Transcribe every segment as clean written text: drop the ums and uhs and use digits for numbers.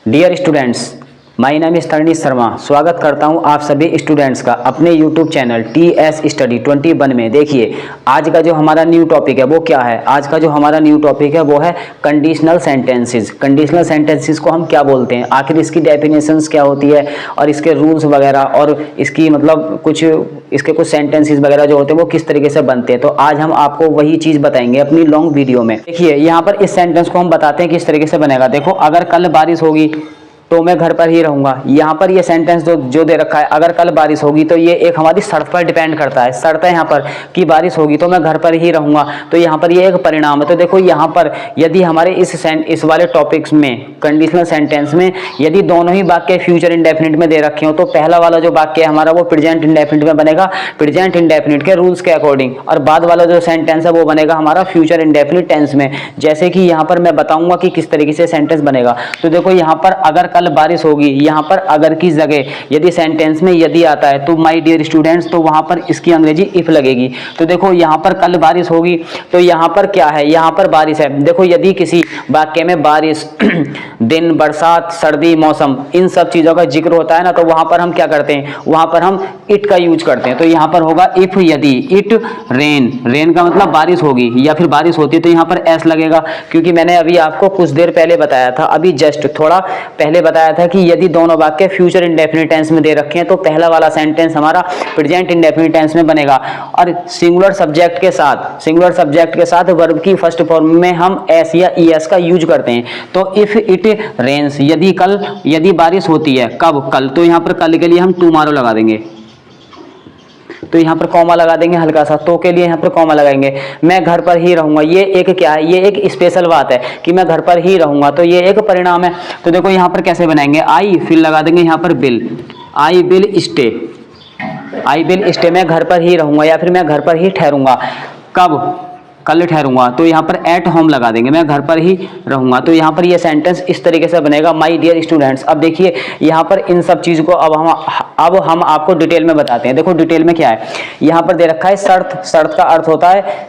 Dear students, my name is Taranish Sharma. स्वागत करता हूं आप सभी स्टूडेंट्स का अपने यूट्यूब चैनल TS स्टडी 21 में। देखिए, आज का जो हमारा न्यू टॉपिक है वो क्या है। आज का जो हमारा न्यू टॉपिक है वो है कंडीशनल सेंटेंसेस। कंडीशनल सेंटेंसेस को हम क्या बोलते हैं, आखिर इसकी डेफिनेशंस क्या होती है और इसके रूल्स वगैरह और इसकी मतलब इसके कुछ सेंटेंसेस वगैरह जो होते हैं वो किस तरीके से बनते हैं। तो आज हम आपको वही चीज़ बताएंगे अपनी लॉन्ग वीडियो में। देखिए, यहाँ पर इस सेंटेंस को हम बताते हैं किस तरीके से बनेगा। देखो, अगर कल बारिश होगी तो मैं घर पर ही रहूंगा। यहाँ पर ये सेंटेंस जो दे रखा है, अगर कल बारिश होगी, तो ये एक हमारी शर्त पर डिपेंड करता है। शर्त है यहाँ पर कि बारिश होगी तो मैं घर पर ही रहूंगा, तो यहाँ पर ये एक परिणाम है। तो देखो, यहाँ पर यदि हमारे इस वाले टॉपिक्स में कंडीशनल सेंटेंस में यदि दोनों ही वाक्य फ्यूचर इंडेफिनिट में दे रखे हो तो पहला वाला जो वाक्य है हमारा वो प्रेजेंट इंडेफिनिट में बनेगा, प्रेजेंट इंडेफिनिट के रूल्स के अकॉर्डिंग, और बाद वाला जो सेंटेंस है वो बनेगा हमारा फ्यूचर इंडेफिनिट टेंस में। जैसे कि यहाँ पर मैं बताऊंगा कि किस तरीके से सेंटेंस बनेगा। तो देखो, यहाँ पर अगर कल बारिश होगी, यहाँ पर अगर की जगह यदि सेंटेंस में यदि आता है तो माय डियर स्टूडेंट्स, तो वहां पर इसकी अंग्रेजी इफ लगेगी। तो देखो, यहाँ पर कल बारिश होगी तो यहाँ पर क्या है, यहाँ पर बारिश है। देखो, यदि किसी वाक्य में बारिश दिन, बरसात, सर्दी, मौसम, इन सब चीजों का जिक्र होता है ना, तो वहां पर हम क्या करते हैं, वहां पर हम इट का यूज करते हैं। तो यहाँ पर होगा इफ, यदि, इट रेन। रेन का मतलब बारिश होगी या फिर बारिश होती है, तो यहाँ पर एस लगेगा, क्योंकि मैंने अभी आपको कुछ देर पहले बताया था, अभी जस्ट थोड़ा पहले बताया था कि यदि दोनों वाक्य फ्यूचर इंडेफिनिट टेंस में दे रखे हैं तो पहला वाला सेंटेंस हमारा प्रेजेंट इंडेफिनिट टेंस में बनेगा। और सिंगुलर सब्जेक्ट के साथ वर्ब की फर्स्ट फॉर्म में हम एस या ईएस का यूज करते हैं। तो इफ इट रेन्स, यदि बारिश होती है, कब, कल, तो यहाँ पर कल के लिए हम टुमारो लगा देंगे, तो यहाँ पर कॉमा लगा देंगे हल्का सा, तो के लिए यहाँ पर कॉमा लगाएंगे। मैं घर पर ही रहूंगा, ये एक क्या है, ये एक स्पेशल बात है कि मैं घर पर ही रहूंगा, तो ये एक परिणाम है। तो देखो, यहाँ पर कैसे बनाएंगे, आई फिर लगा देंगे यहाँ पर bill, I will stay, I will stay, मैं घर पर ही रहूंगा या फिर मैं घर पर ही ठहरूंगा। कब, कल ठहरूंगा, तो यहाँ पर एट होम लगा देंगे, मैं घर पर ही रहूंगा। तो यहाँ पर ये सेंटेंस इस तरीके से बनेगा, माय डियर स्टूडेंट्स। अब देखिए, यहाँ पर इन सब चीज़ को अब हम आपको डिटेल में बताते हैं। देखो, डिटेल में क्या है, यहाँ पर दे रखा है शर्त। शर्त का अर्थ होता है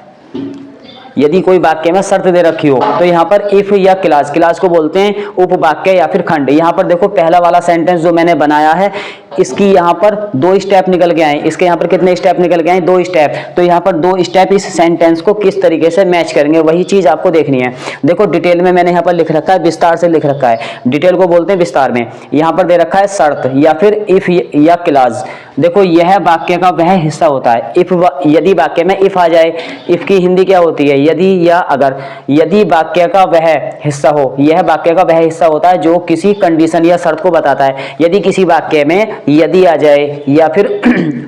यदि कोई वाक्य में शर्त दे रखी हो, तो यहाँ पर इफ या क्लास, क्लास को बोलते हैं उपवाक्य या फिर खंड। यहाँ पर देखो, पहला वाला सेंटेंस जो मैंने बनाया है इसकी यहाँ पर 2 स्टेप निकल के आए। इसके यहाँ पर कितने स्टेप निकल के आए, 2 स्टेप। तो यहाँ पर 2 स्टेप इस सेंटेंस को किस तरीके से मैच करेंगे, वही चीज आपको देखनी है। देखो, डिटेल में मैंने यहाँ पर लिख रखा है, विस्तार से लिख रखा है, डिटेल को बोलते हैं विस्तार में। यहाँ पर दे रखा है शर्त या फिर इफ या क्लास। देखो, यह वाक्य का वह हिस्सा होता है। यदि वाक्य में इफ आ जाए, इफ की हिंदी क्या होती है, यदि या अगर। यदि वाक्य का वह हिस्सा हो, यह वाक्य का वह हिस्सा होता है जो किसी कंडीशन या शर्त को बताता है। यदि किसी वाक्य में यदि आ जाए या फिर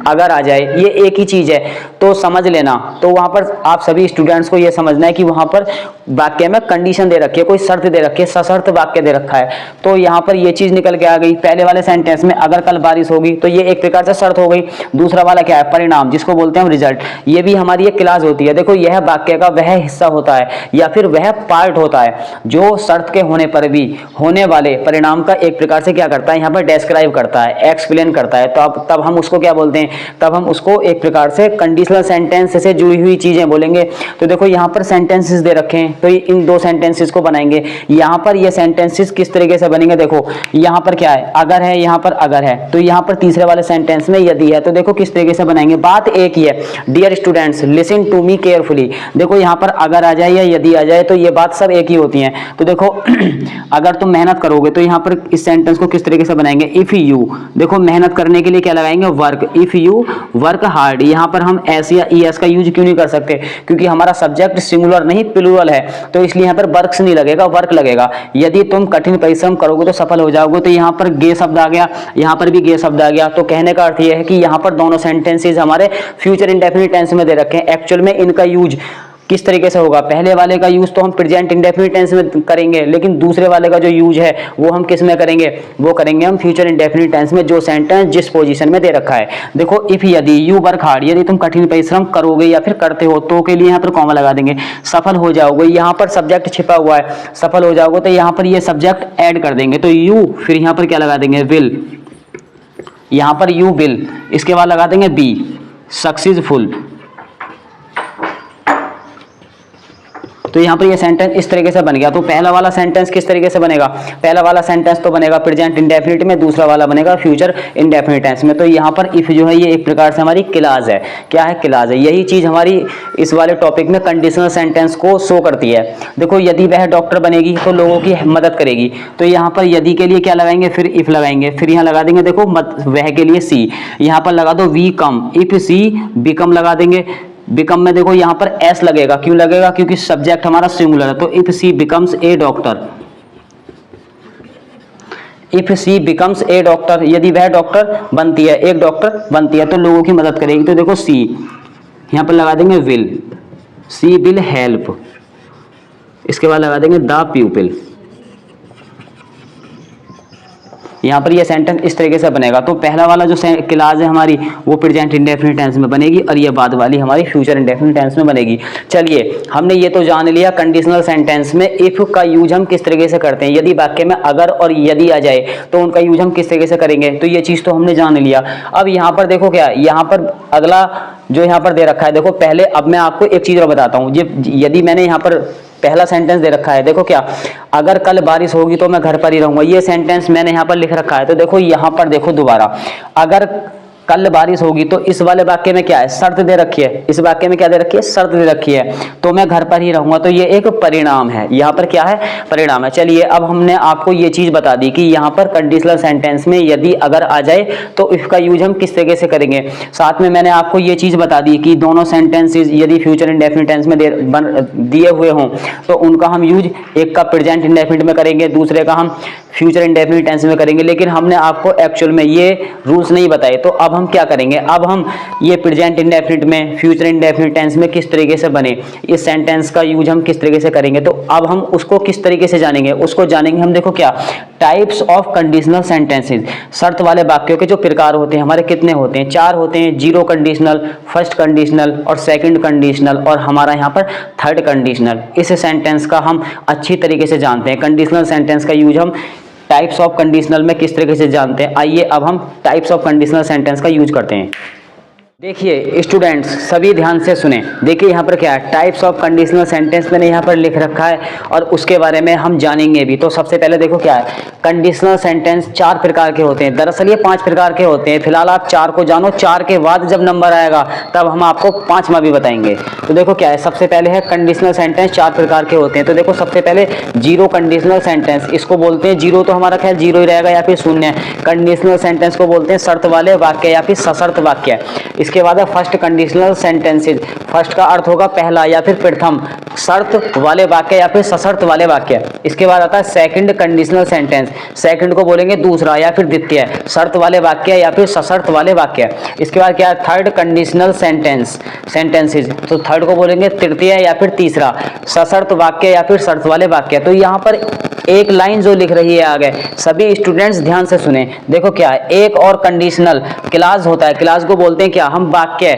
अगर आ जाए, ये एक ही चीज है, तो समझ लेना। तो वहां पर आप सभी स्टूडेंट्स को यह समझना है कि वहां पर वाक्य में कंडीशन दे रखी है, कोई शर्त दे रखी है, सशर्त वाक्य दे रखा है। तो यहाँ पर ये चीज निकल के आ गई। पहले वाले सेंटेंस में अगर कल बारिश होगी, तो ये एक प्रकार से शर्त हो गई। दूसरा वाला क्या है, परिणाम, जिसको बोलते हैं रिजल्ट। ये भी हमारी एक क्लास होती है। देखो, यह वाक्य का वह हिस्सा होता है या फिर वह पार्ट होता है जो शर्त के होने पर भी होने वाले परिणाम का एक प्रकार से क्या करता है, यहाँ पर डिस्क्राइब करता है, एक्सप्लेन करता है। तो तब हम उसको क्या बोलते हैं, तब हम उसको एक प्रकार से कंडीशनल सेंटेंस से जुड़ी हुई चीजें बोलेंगे। तो देखो, यहाँ पर सेंटेंसेस दे रखे हैं, तो इन 2 सेंटेंसेस को बनाएंगे। यहाँ पर ये सेंटेंसेस किस तरीके से बनेंगे, देखो यहाँ पर क्या है, अगर है, यहाँ पर अगर है, तो यहाँ पर तीसरे वाले सेंटेंस में यदि है। तो देखो किस तरीके से बनाएंगे, बात एक ही है। Dear students, listen to me carefully. देखो, यहाँ पर अगर आ जाए या यदि आ जाए तो ये बात सब एक ही होती है। तो देखो, अगर तुम मेहनत करोगे, तो यहाँ पर इस सेंटेंस को किस तरीके से बनाएंगे, इफ यू। देखो, मेहनत करने के लिए क्या लगाएंगे, work. If you work hard. यहाँ पर हम एस या ईएस का यूज क्यों नहीं कर सकते, क्योंकि हमारा सब्जेक्ट सिंगुलर नहीं प्लूरल है, तो इसलिए यहाँ पर वर्क्स नहीं लगेगा, वर्क लगेगा। यदि तुम कठिन परिश्रम करोगे तो सफल हो जाओगे, तो यहाँ पर गे शब्द आ गया, यहाँ पर भी गे शब्द आ गया। तो कहने का अर्थ यह है कि यहाँ पर दोनों सेंटेंसेस हमारे फ्यूचर इंडेफिनिट टेंस में दे रखे हैं। एक्चुअल में इनका यूज किस तरीके से होगा, पहले वाले का यूज तो हम प्रेजेंट इंडेफिनिट टेंस में करेंगे, लेकिन दूसरे वाले का जो यूज है वो हम किस में करेंगे, वो करेंगे हम फ्यूचर इंडेफिनिट टेंस में, जो सेंटेंस जिस पोजीशन में दे रखा है। देखो, इफ यदि, यू वर्क हार्ड, यदि तुम कठिन परिश्रम करोगे या फिर करते हो, तो के लिए यहाँ पर कॉमा लगा देंगे। सफल हो जाओगे, यहाँ पर सब्जेक्ट छिपा हुआ है, सफल हो जाओगे, तो यहाँ पर ये सब्जेक्ट ऐड कर देंगे। तो यू फिर यहाँ पर क्या लगा देंगे, विल। यहाँ पर यू विल, इसके बाद लगा देंगे बी सक्सेसफुल। तो यहाँ पर ये सेंटेंस इस तरीके से बन गया। तो पहला वाला सेंटेंस किस तरीके से बनेगा, पहला वाला सेंटेंस तो बनेगा प्रेजेंट इंडेफिनिट में, दूसरा वाला बनेगा फ्यूचर इंडेफिनिट टेंस में। तो यहाँ पर इफ जो है ये एक प्रकार से हमारी क्लास है, क्या है, क्लास है। यही चीज हमारी इस वाले टॉपिक में कंडीशनल सेंटेंस को शो करती है। देखो यदि वह डॉक्टर बनेगी तो लोगों की मदद करेगी, तो यहाँ पर यदि के लिए क्या लगाएंगे, फिर इफ लगाएंगे, फिर यहाँ लगा देंगे देखो वह के लिए सी, यहाँ पर लगा दो we come, if she become लगा देंगे। बिकम में देखो यहाँ पर एस लगेगा, क्यों लगेगा, क्योंकि सब्जेक्ट हमारा सिंगुलर है। तो if she becomes a doctor, if she becomes a doctor, यदि वह डॉक्टर बनती है, एक डॉक्टर बनती है तो लोगों की मदद करेगी। तो देखो सी यहाँ पर लगा देंगे विल, सी विल हेल्प, इसके बाद लगा देंगे द पीपल। यहाँ पर ये सेंटेंस इस तरीके से बनेगा। तो पहला वाला जो क्लास है हमारी वो प्रेजेंट इंडेफिनिट टेंस में बनेगी और ये बाद वाली हमारी फ्यूचर इंडेफिनिट टेंस में बनेगी। चलिए हमने ये तो जान लिया कंडीशनल सेंटेंस में इफ का यूज हम किस तरीके से करते हैं। यदि वाक्य में अगर और यदि आ जाए तो उनका यूज हम किस तरीके से करेंगे, तो ये चीज़ तो हमने जान लिया। अब यहाँ पर देखो क्या, यहाँ पर अगला जो यहाँ पर दे रखा है, देखो पहले अब मैं आपको एक चीज़ और बताता हूँ। यदि मैंने यहाँ पर पहला सेंटेंस दे रखा है, देखो क्या, अगर कल बारिश होगी तो मैं घर पर ही रहूंगा, ये सेंटेंस मैंने यहाँ पर लिख रखा है। तो देखो यहाँ पर देखो दोबारा, अगर कल बारिश होगी तो इस वाले वाक्य में क्या है, शर्त दे रखी है। इस वाक्य में क्या दे रखी है, शर्त दे रखी है, तो मैं घर पर ही रहूंगा। तो ये एक परिणाम है, यहाँ पर क्या है, परिणाम है। चलिए अब हमने आपको ये चीज बता दी कि यहाँ पर कंडीशनल सेंटेंस में यदि अगर आ जाए तो इफ का यूज हम किस तरीके से करेंगे। साथ में मैंने आपको ये चीज बता दी कि दोनों सेंटेंसेस यदि फ्यूचर इंडेफिनिट टेंस में दिए हुए हों तो उनका हम यूज एक का प्रेजेंट इंडेफिनिट में करेंगे, दूसरे का हम फ्यूचर इंडेफिनिट टेंस में करेंगे। लेकिन हमने आपको एक्चुअल में ये रूल्स नहीं बताए। तो अब हम क्या करेंगे, अब हम ये प्रेजेंट इंडेफिनिट में, फ्यूचर इंडेफिनिट टेंस में किस तरीके से बने, इस सेंटेंस का यूज हम किस तरीके से करेंगे। तो अब हम उसको किस तरीके से जानेंगे, उसको जानेंगे हम। देखो क्या, टाइप्स ऑफ कंडीशनल सेंटेंसेस, शर्त वाले वाक्यों के जो प्रकार होते हैं हमारे कितने होते हैं, 4 होते हैं। जीरो कंडीशनल, फर्स्ट कंडीशनल और सेकंड कंडीशनल और हमारा यहाँ पर थर्ड कंडीशनल। इस सेंटेंस का हम अच्छी तरीके से जानते हैं। कंडीशनल सेंटेंस का यूज हम टाइप्स ऑफ कंडीशनल में किस तरीके से जानते हैं। आइए अब हम टाइप्स ऑफ कंडीशनल सेंटेंस का यूज करते हैं। देखिए स्टूडेंट्स सभी ध्यान से सुने। देखिए यहाँ पर क्या है, टाइप्स ऑफ कंडीशनल सेंटेंस मैंने यहाँ पर लिख रखा है और उसके बारे में हम जानेंगे भी। तो सबसे पहले देखो क्या है, कंडीशनल सेंटेंस 4 प्रकार के होते हैं। दरअसल ये 5 प्रकार के होते हैं। फिलहाल आप 4 को जानो, 4 के बाद जब नंबर आएगा तब हम आपको 5वां भी बताएंगे। तो देखो क्या है, सबसे पहले है कंडीशनल सेंटेंस 4 प्रकार के होते हैं। तो देखो सबसे पहले जीरो कंडीशनल सेंटेंस, इसको बोलते हैं जीरो, तो हमारा ख्याल जीरो ही रहेगा या फिर शून्य। कंडीशनल सेंटेंस को बोलते हैं शर्त वाले वाक्य या फिर सशर्त वाक्य। इसके बाद है फर्स्ट कंडीशनल सेंटेंसेस। फर्स्ट का अर्थ होगा पहला या फिर प्रथम, शर्त वाले वाक्य या फिर सशर्त वाले वाक्य। इसके बाद आता है सेकंड कंडीशनल सेंटेंस। सेकंड को बोलेंगे दूसरा या फिर द्वितीय, शर्त वाले वाक्य या फिर सशर्त वाले वाक्य। इसके बाद क्या है, थर्ड कंडीशनल सेंटेंसेस। तो थर्ड को बोलेंगे तृतीय या फिर तीसरा, सशर्त वाक्य या फिर शर्त वाले वाक्य। तो यहाँ पर एक लाइन जो लिख रही है आगे, सभी स्टूडेंट्स ध्यान से सुने। देखो क्या है, एक और कंडीशनल क्लास होता है। क्लास को बोलते हैं क्या, हम वाक्य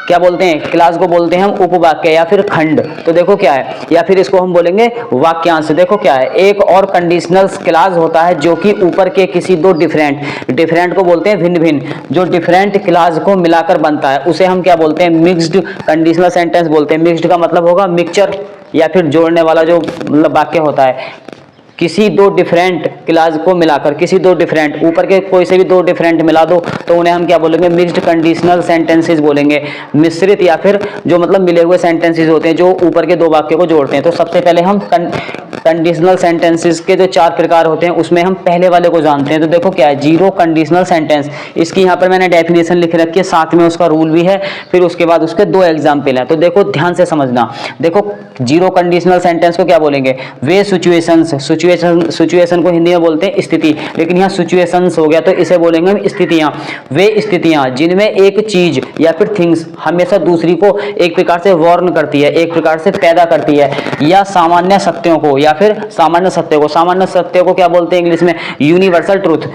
क्या बोलते हैं, क्लास को बोलते हैं हम उपवाक्य या फिर खंड। तो देखो क्या है, या फिर इसको हम बोलेंगे वाक्यांश। देखो क्या है, एक और कंडीशनल क्लास होता है जो कि ऊपर के किसी दो डिफरेंट को बोलते हैं भिन्न भिन्न, जो डिफरेंट क्लास को मिलाकर बनता है उसे हम क्या बोलते हैं, मिक्स्ड कंडीशनल सेंटेंस बोलते हैं। मिक्स्ड का मतलब होगा मिक्सचर या फिर जोड़ने वाला जो मतलब वाक्य होता है। किसी दो डिफरेंट क्लास को मिलाकर, किसी दो डिफरेंट, ऊपर के कोई से भी दो डिफरेंट मिला दो तो उन्हें हम क्या बोलेंगे, मिक्स्ड कंडीशनल सेंटेंसेस बोलेंगे। मिश्रित या फिर जो मतलब मिले हुए सेंटेंसेस होते हैं जो ऊपर के दो वाक्यों को जोड़ते हैं। तो सबसे पहले हम कंडीशनल सेंटेंसेस के जो 4 प्रकार होते हैं उसमें हम पहले वाले को जानते हैं। तो देखो क्या है, जीरो कंडीशनल सेंटेंस। इसकी यहाँ पर मैंने डेफिनेशन लिख रखी है, साथ में उसका रूल भी है, फिर उसके बाद उसके 2 एग्जाम्पल है। तो देखो ध्यान से समझना। देखो जीरो कंडीशनल सेंटेंस को क्या बोलेंगे, वे सिचुएशंस। सिचुएशन को हिंदी में बोलते हैं स्थिति, लेकिन यहाँ सिचुएशंस हो गया तो इसे बोलेंगे हम स्थितियां। वे स्थितियां जिनमें एक चीज या फिर थिंग्स हमेशा दूसरी को एक प्रकार से वार्न करती है, एक प्रकार से पैदा करती है, या सामान्य सत्यों को या फिर सामान्य सत्य को क्या बोलते हैं इंग्लिश में, यूनिवर्सल ट्रूथ।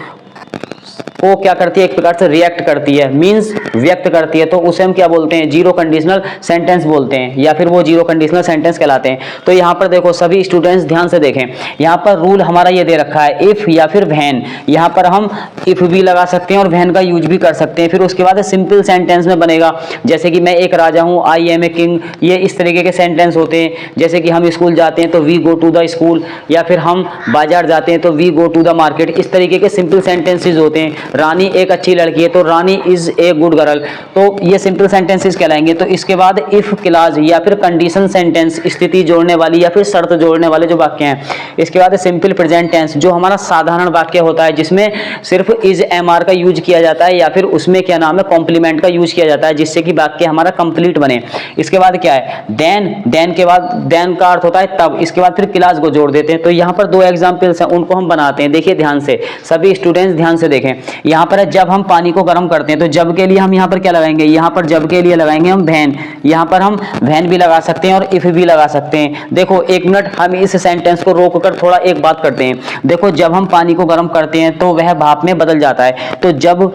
वो क्या करती है, एक प्रकार से रिएक्ट करती है, मींस व्यक्त करती है, तो उसे हम क्या बोलते हैं, जीरो कंडीशनल सेंटेंस बोलते हैं, या फिर वो जीरो कंडीशनल सेंटेंस कहलाते हैं। तो यहाँ पर देखो सभी स्टूडेंट्स ध्यान से देखें, यहाँ पर रूल हमारा ये दे रखा है, इफ या फिर व्हेन। यहाँ पर हम इफ भी लगा सकते हैं और व्हेन का यूज भी कर सकते हैं। फिर उसके बाद सिंपल सेंटेंस में बनेगा, जैसे कि मैं एक राजा हूँ, आई एम ए किंग, ये इस तरीके के सेंटेंस होते हैं। जैसे कि हम स्कूल जाते हैं तो we go to the school, या फिर हम बाजार जाते हैं तो we go to the market, इस तरीके के सिंपल सेंटेंसेस होते हैं। रानी एक अच्छी लड़की है तो रानी इज ए गुड गर्ल, तो ये सिंपल सेंटेंसेस कहलाएंगे। तो इसके बाद इफ क्लॉज या फिर कंडीशन सेंटेंस, स्थिति जोड़ने वाली या फिर शर्त जोड़ने वाले जो वाक्य हैं। इसके बाद सिंपल प्रेजेंट टेंस, जो हमारा साधारण वाक्य होता है जिसमें सिर्फ इज एम आर का यूज किया जाता है, या फिर उसमें क्या नाम है, कॉम्प्लीमेंट का यूज किया जाता है, जिससे कि वाक्य हमारा कंप्लीट बने। इसके बाद क्या है, देन, देन के बाद देन का अर्थ होता है तब, इसके बाद फिर क्लास को जोड़ देते हैं। तो यहाँ पर दो एग्जांपल्स हैं, उनको हम बनाते हैं। देखिए ध्यान से, सभी स्टूडेंट्स ध्यान से देखें। यहाँ पर है जब हम पानी को गर्म करते हैं, तो जब के लिए हम यहाँ पर क्या लगाएंगे, यहाँ पर जब के लिए लगाएंगे हम व्हेन। यहाँ पर हम व्हेन भी लगा सकते हैं और इफ भी लगा सकते हैं। देखो एक मिनट, हम इस सेंटेंस को रोक कर थोड़ा एक बात करते हैं। देखो जब हम पानी को गर्म करते हैं तो वह भाप में बदल जाता है, तो जब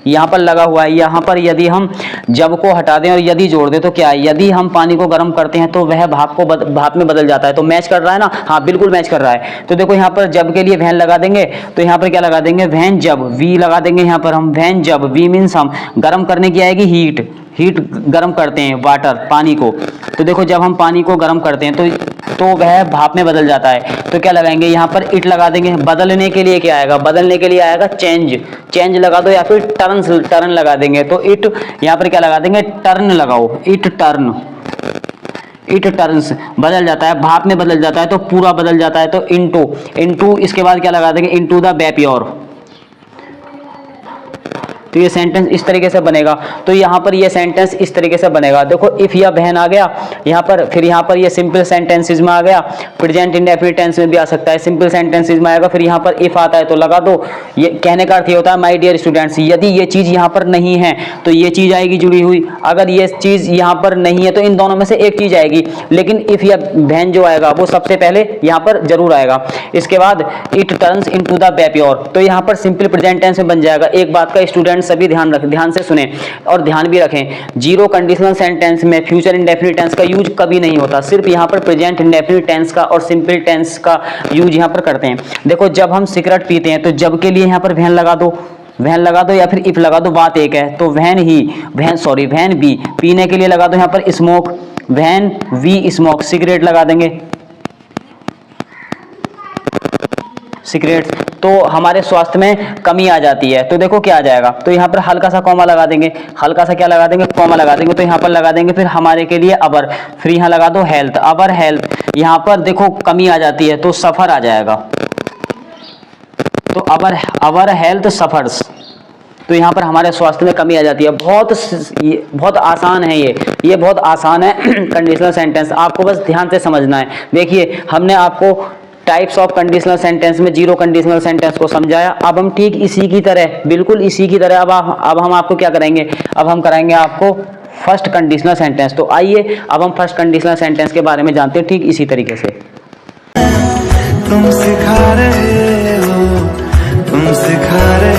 यहाँ पर लगा हुआ है, यहाँ पर यदि हम जब को हटा दें और यदि जोड़ दें तो क्या है, यदि हम पानी को गर्म करते हैं तो वह भाप में बदल जाता है। तो मैच कर रहा है ना, हाँ बिल्कुल मैच कर रहा है। तो देखो यहाँ पर जब के लिए व्हेन लगा देंगे, तो यहाँ पर क्या लगा देंगे, व्हेन जब, वी लगा देंगे यहाँ पर हम, व्हेन जब, वी मीन्स हम गर्म करने की आएगी हीट, हीट गर्म करते हैं वाटर, पानी को। तो देखो जब हम पानी को गर्म करते हैं तो वह भाप में बदल जाता है, तो क्या लगाएंगे, यहाँ पर इट लगा देंगे। बदलने के लिए क्या आएगा, बदलने के लिए आएगा चेंज, चेंज लगा दो, या फिर टर्न, टर्न लगा देंगे। तो इट, यहाँ पर क्या लगा देंगे, टर्न लगाओ, इट टर्न, इट टर्न्स, बदल जाता है, भाप में बदल जाता है, तो पूरा बदल जाता है। तो इनटू, इनटू इसके बाद क्या लगा देंगे, इनटू द वेपर। तो ये सेंटेंस इस तरीके से बनेगा। तो यहाँ पर ये सेंटेंस इस तरीके से बनेगा। देखो इफ या व्हेन आ गया यहाँ पर, फिर यहाँ पर ये सिंपल सेंटेंसेस में आ गया, प्रेजेंट इंडेफिनिट टेंस में भी आ सकता है, सिंपल सेंटेंसेस में आएगा। फिर यहाँ पर इफ आता है तो लगा दो। ये कहने का अर्थ ये होता है माय डियर स्टूडेंट्स, यदि ये चीज़ यहाँ पर नहीं है तो ये चीज़ आएगी जुड़ी हुई, अगर ये चीज़ यहाँ पर नहीं है तो इन दोनों में से एक चीज़ आएगी, लेकिन इफ या व्हेन जो आएगा वो सबसे पहले यहाँ पर जरूर आएगा। इसके बाद it turns into the vapour, तो यहाँ पर सिंपल प्रेजेंट टेंस में बन जाएगा। एक बात का स्टूडेंट सभी ध्यान से सुने और ध्यान भी रखें, जीरो कंडीशनल सेंटेंस में फ्यूचर इंडेफिनिट टेंस का यूज कभी नहीं होता, सिर्फ यहाँ पर प्रेजेंट इंडेफिनिट टेंस का और सिंपल टेंस का यूज यहाँ पर करते हैं। देखो जब हम सिगरेट पीते हैं तो जब के लिए यहाँ पर व्हेन लगा दो, व्हेन लगा दो या फिर इफ लगा दो, बात एक है। तो व्हेन ही, व्हेन बी, पीने के लिए लगा दो यहाँ पर smoke, when we smoke, cigarette लगा देंगे, सिगरेट, तो हमारे स्वास्थ्य में कमी आ जाती है। तो देखो क्या आ जाएगा, तो यहाँ पर हल्का सा कॉमा लगा देंगे, हल्का सा क्या लगा देंगे, कॉमा लगा देंगे। तो यहाँ पर लगा देंगे फिर हमारे के लिए अबर, फिर यहाँ लगा दो हेल्थ, अबर हेल्थ, यहाँ पर देखो कमी आ जाती है तो सफर आ जाएगा। तो अबर हेल्थ सफर्स, तो यहाँ पर हमारे स्वास्थ्य में कमी आ जाती है। बहुत आसान है ये बहुत आसान है कंडीशनल सेंटेंस, आपको बस ध्यान से समझना है। देखिए हमने आपको टाइप्स ऑफ कंडीशनल सेंटेंस में जीरो कंडीशनल सेंटेंस को समझाया। अब हम ठीक इसी की तरह, बिल्कुल इसी की तरह अब हम आपको क्या करेंगे, अब हम कराएंगे आपको फर्स्ट कंडीशनल सेंटेंस। तो आइए अब हम फर्स्ट कंडीशनल सेंटेंस के बारे में जानते हैं ठीक इसी तरीके से। तुम सिखा रहे हो, तुम सिखा रहे